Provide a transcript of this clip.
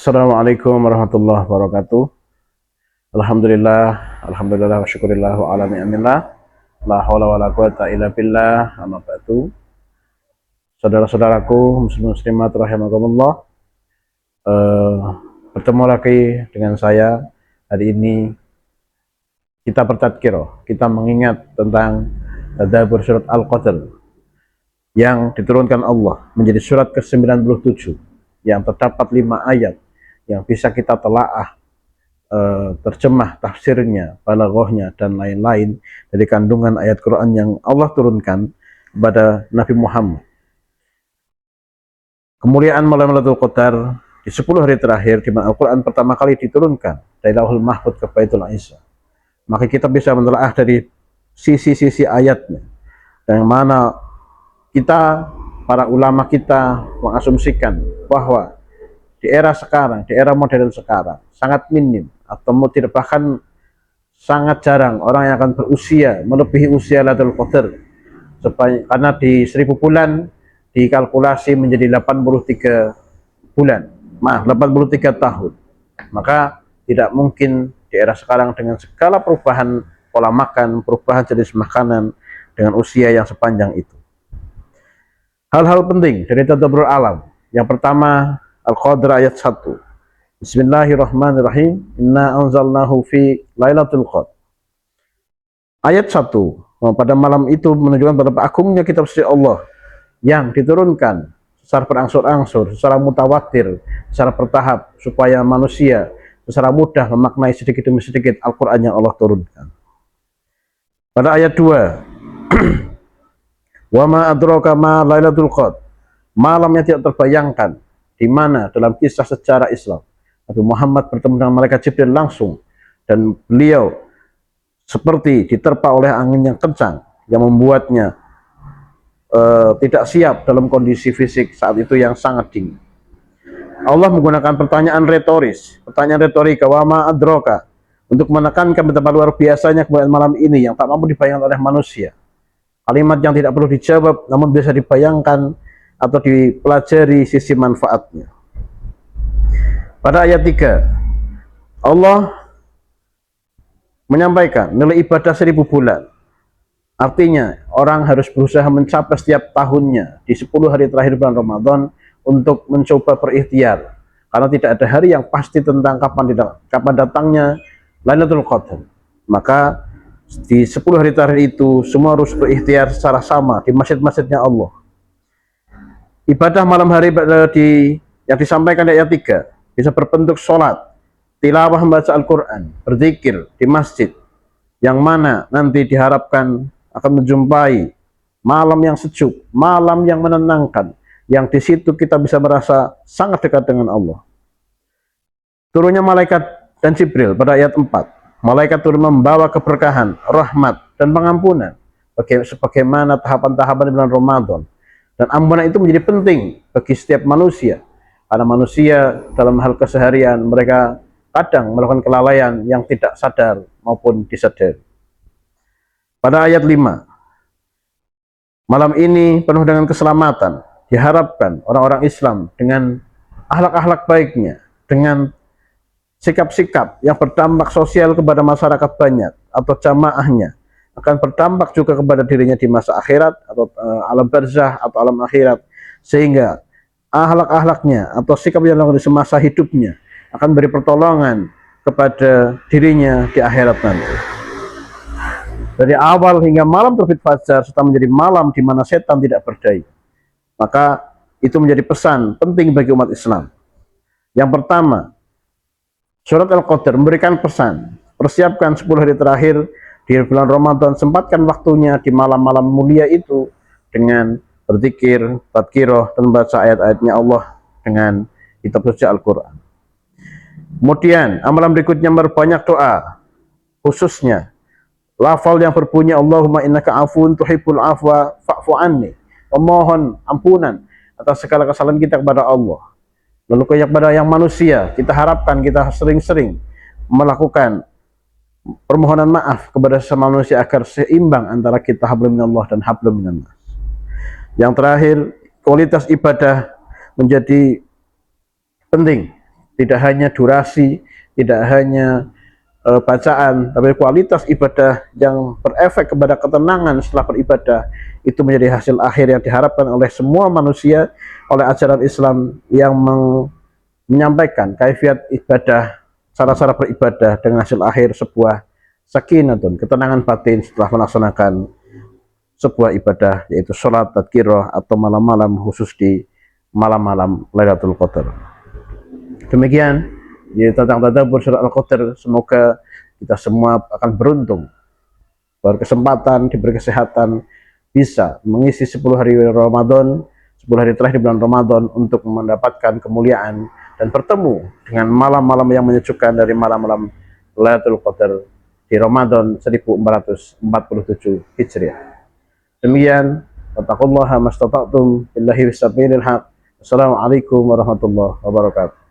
Assalamualaikum warahmatullahi wabarakatuh. Alhamdulillah, alhamdulillah wa syukurillah wa ala ni'amillah. La haula wa la quwata illa billah. Amma ba'du. Saudara-saudaraku muslim muslimat rahimakumullah. Eh, Bertemu lagi dengan saya hari ini. Kita bertadkirah, kita mengingat tentang tadabbur surat Al-Qadr yang diturunkan Allah menjadi surat ke-97 yang terdapat 5 ayat yang bisa kita telaah terjemah tafsirnya, balaghahnya dan lain-lain dari kandungan ayat Quran yang Allah turunkan kepada Nabi Muhammad. Kemuliaan malam Lailatul Qadar di 10 hari terakhir di mana Al-Quran pertama kali diturunkan dari Lauhul Mahfuz ke Baitul Izzah. Maka kita bisa menelaah dari sisi-sisi ayatnya, yang mana kita, para ulama kita mengasumsikan bahwa di era sekarang, di era modern sekarang, sangat minim atau tidak, bahkan sangat jarang orang yang akan berusia melebihi usia Lailatul Qadar, karena di 1000 bulan dikalkulasi menjadi 83 bulan, 83 tahun. Maka tidak mungkin di era sekarang dengan segala perubahan pola makan, perubahan jenis makanan dengan usia yang sepanjang itu. Hal-hal penting dari tadabbur alam. Yang pertama, Al-Qadr ayat 1. Bismillahirrahmanirrahim. Inna anzalnahu fi Lailatul Qadr. Ayat 1. Pada malam itu menunjukkan betapa agungnya kitab suci Allah yang diturunkan secara berangsur-angsur, secara mutawatir, secara bertahap, supaya manusia secara mudah memaknai sedikit demi sedikit Al-Quran yang Allah turunkan. Pada ayat 2, wa ma adraka ma Lailatul Qadr, malam yang tidak terbayangkan, di mana dalam kisah sejarah Islam Nabi Muhammad bertemu dengan malaikat Jibril langsung, dan beliau seperti diterpa oleh angin yang kencang yang membuatnya tidak siap dalam kondisi fisik saat itu yang sangat dingin. Allah menggunakan pertanyaan retoris, pertanyaan retorika, wa ma adraka, untuk menekankan betapa luar biasanya kemuliaan malam ini yang tak mampu dibayangkan oleh manusia. Kalimat yang tidak perlu dijawab namun bisa dibayangkan atau dipelajari sisi manfaatnya. Pada ayat 3, Allah menyampaikan nilai ibadah 1000 bulan. Artinya orang harus berusaha mencapai setiap tahunnya di 10 hari terakhir bulan Ramadan untuk mencoba berikhtiar, karena tidak ada hari yang pasti tentang kapan datangnya Lailatul Qadar. Maka di 10 hari terakhir itu semua harus berikhtiar secara sama di masjid-masjidnya Allah. Ibadah malam hari yang disampaikan di ayat 3 bisa berbentuk sholat, tilawah membaca Al-Quran, berzikir di masjid, yang mana nanti diharapkan akan menjumpai malam yang sejuk, malam yang menenangkan, yang di situ kita bisa merasa sangat dekat dengan Allah. Turunnya malaikat dan Jibril pada ayat 4. Malaikat turun membawa keberkahan, rahmat, dan pengampunan sebagaimana tahapan-tahapan di bulan Ramadan. Dan ampunan itu menjadi penting bagi setiap manusia, karena manusia dalam hal keseharian mereka kadang melakukan kelalaian yang tidak sadar maupun disadari. Pada ayat 5, malam ini penuh dengan keselamatan. Diharapkan orang-orang Islam dengan akhlak-akhlak baiknya, dengan sikap-sikap yang berdampak sosial kepada masyarakat banyak atau jamaahnya, akan berdampak juga kepada dirinya di masa akhirat atau alam barzah atau alam akhirat, sehingga akhlak-akhlaknya atau sikap yang dilakukan di semasa hidupnya akan beri pertolongan kepada dirinya di akhirat nanti. Dari awal hingga malam terbit fajar serta menjadi malam di mana setan tidak berdaya. Maka itu menjadi pesan penting bagi umat Islam. Yang pertama, surat Al-Qadr memberikan pesan, persiapkan 10 hari terakhir di bulan Ramadan, sempatkan waktunya di malam-malam mulia itu dengan berzikir, tadkirah, dan membaca ayat-ayatnya Allah dengan kitab suci Al-Quran. Kemudian amalan berikutnya memperbanyak doa, khususnya lafal yang berbunyi Allahumma innaka afun tuhibbul afwa fa'fu anni, memohon ampunan atas segala kesalahan kita kepada Allah. Lalu kepada yang manusia, kita harapkan kita sering-sering melakukan permohonan maaf kepada sesama manusia agar seimbang antara kita hablum minallah dan hablum minannas. Yang terakhir, kualitas ibadah menjadi penting Tidak hanya durasi, tidak hanya bacaan, tapi kualitas ibadah yang berefek kepada ketenangan setelah beribadah, itu menjadi hasil akhir yang diharapkan oleh semua manusia, oleh ajaran Islam yang menyampaikan kaifiat ibadah, cara-cara beribadah dengan hasil akhir sebuah sakinatun, ketenangan batin setelah melaksanakan sebuah ibadah, yaitu sholat tadkirah atau malam-malam khusus di malam-malam Lailatul Qadar. Demikian ya, tentang tadabbur surat Al-Qadar. Semoga kita semua akan beruntung, berkesempatan, diberi kesehatan, bisa mengisi 10 hari Ramadan, 10 hari terakhir di bulan Ramadan, untuk mendapatkan kemuliaan dan bertemu dengan malam-malam yang menyejukkan dari malam-malam Lailatul Qadar di Ramadan 1447 Hijriah. Demikian, wattaqullaha mastata'tum billahi wasabilil haq. Assalamualaikum warahmatullahi wabarakatuh.